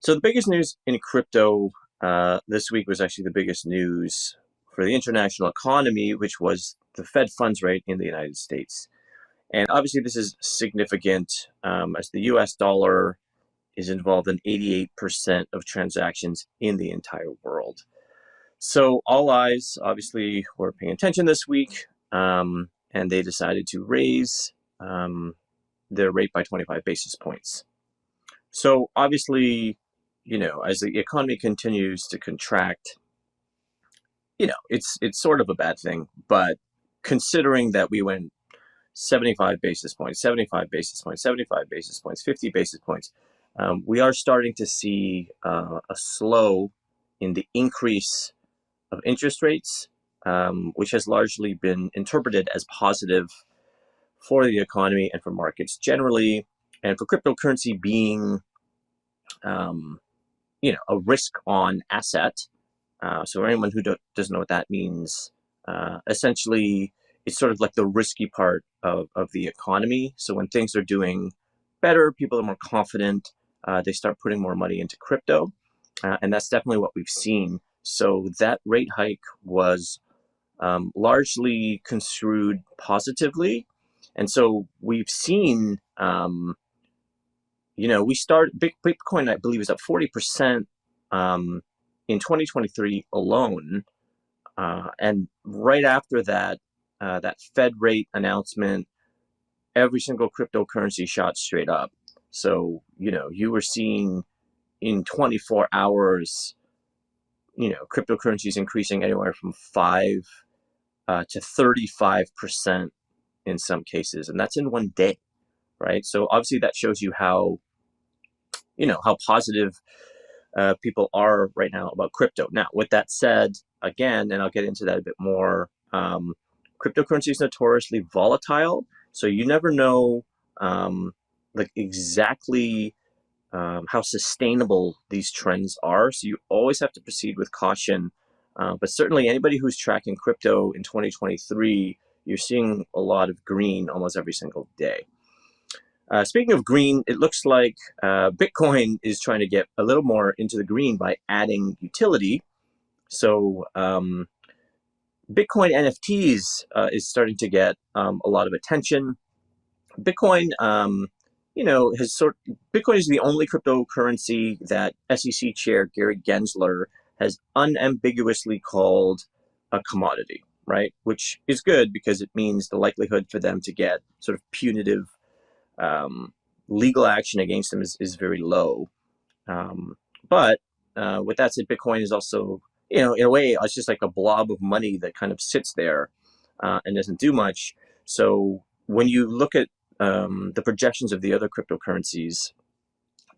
So the biggest news in crypto this week was actually the biggest news for the international economy, which was the Fed funds rate in the United States. And obviously, this is significant as the US dollar is involved in 88% of transactions in the entire world. So all eyes obviously were paying attention this week, and they decided to raise their rate by 25 basis points. So obviously, as the economy continues to contract, it's sort of a bad thing. But considering that we went 75 basis points, 75 basis points, 75 basis points, 50 basis points, we are starting to see a slow in the increase of interest rates, which has largely been interpreted as positive for the economy and for markets generally, and for cryptocurrency being a risk-on asset. So anyone who doesn't know what that means, essentially, it's sort of like the risky part of the economy. So when things are doing better, people are more confident. They start putting more money into crypto, and that's definitely what we've seen. So that rate hike was largely construed positively, and so we've seen. Bitcoin, I believe, is up 40% in 2023 alone. And right after that, that Fed rate announcement, every single cryptocurrency shot straight up. So, you were seeing in 24 hours, cryptocurrencies increasing anywhere from 5 to 35% in some cases. And that's in one day, right? So obviously that shows you how positive people are right now about crypto. Now, with that said, again, and I'll get into that a bit more, cryptocurrency is notoriously volatile, so you never know exactly how sustainable these trends are. So you always have to proceed with caution. But certainly anybody who's tracking crypto in 2023, you're seeing a lot of green almost every single day. Speaking of green, it looks like Bitcoin is trying to get a little more into the green by adding utility. So Bitcoin NFTs is starting to get a lot of attention. Bitcoin, Bitcoin is the only cryptocurrency that SEC Chair Gary Gensler has unambiguously called a commodity, right? Which is good because it means the likelihood for them to get sort of punitive legal action against them is very low. But with that said, Bitcoin is also, in a way, it's just like a blob of money that kind of sits there and doesn't do much. So when you look at the projections of the other cryptocurrencies,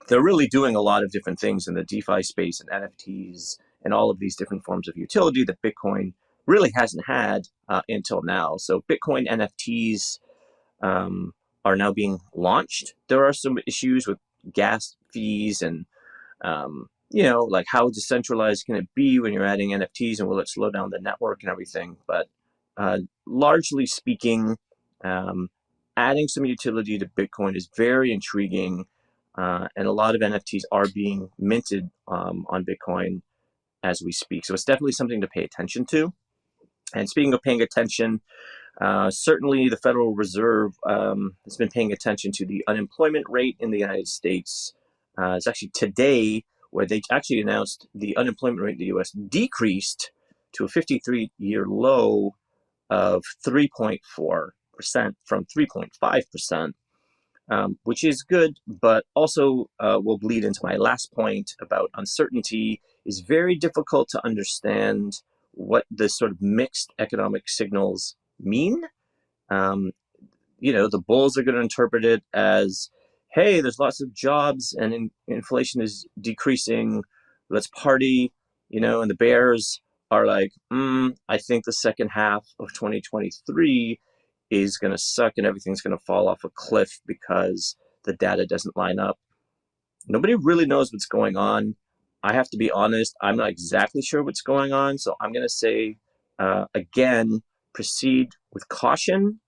they're really doing a lot of different things in the DeFi space and NFTs and all of these different forms of utility that Bitcoin really hasn't had until now. So Bitcoin NFTs are now being launched. There are some issues with gas fees and, like how decentralized can it be when you're adding NFTs, and will it slow down the network and everything? But largely speaking, adding some utility to Bitcoin is very intriguing, and a lot of NFTs are being minted on Bitcoin as we speak. So it's definitely something to pay attention to. And speaking of paying attention, certainly the Federal Reserve has been paying attention to the unemployment rate in the United States. It's actually today where they actually announced the unemployment rate in the U.S. decreased to a 53-year low of 3.4% from 3.5%, which is good, but also will bleed into my last point about uncertainty. It's very difficult to understand what the sort of mixed economic signals mean. The bulls are going to interpret it as, hey, there's lots of jobs and inflation is decreasing, let's party, and the bears are like, I think the second half of 2023 is going to suck and everything's going to fall off a cliff because the data doesn't line up. Nobody really knows what's going on. I have to be honest, I'm not exactly sure what's going on. So I'm going to say, again, proceed with caution.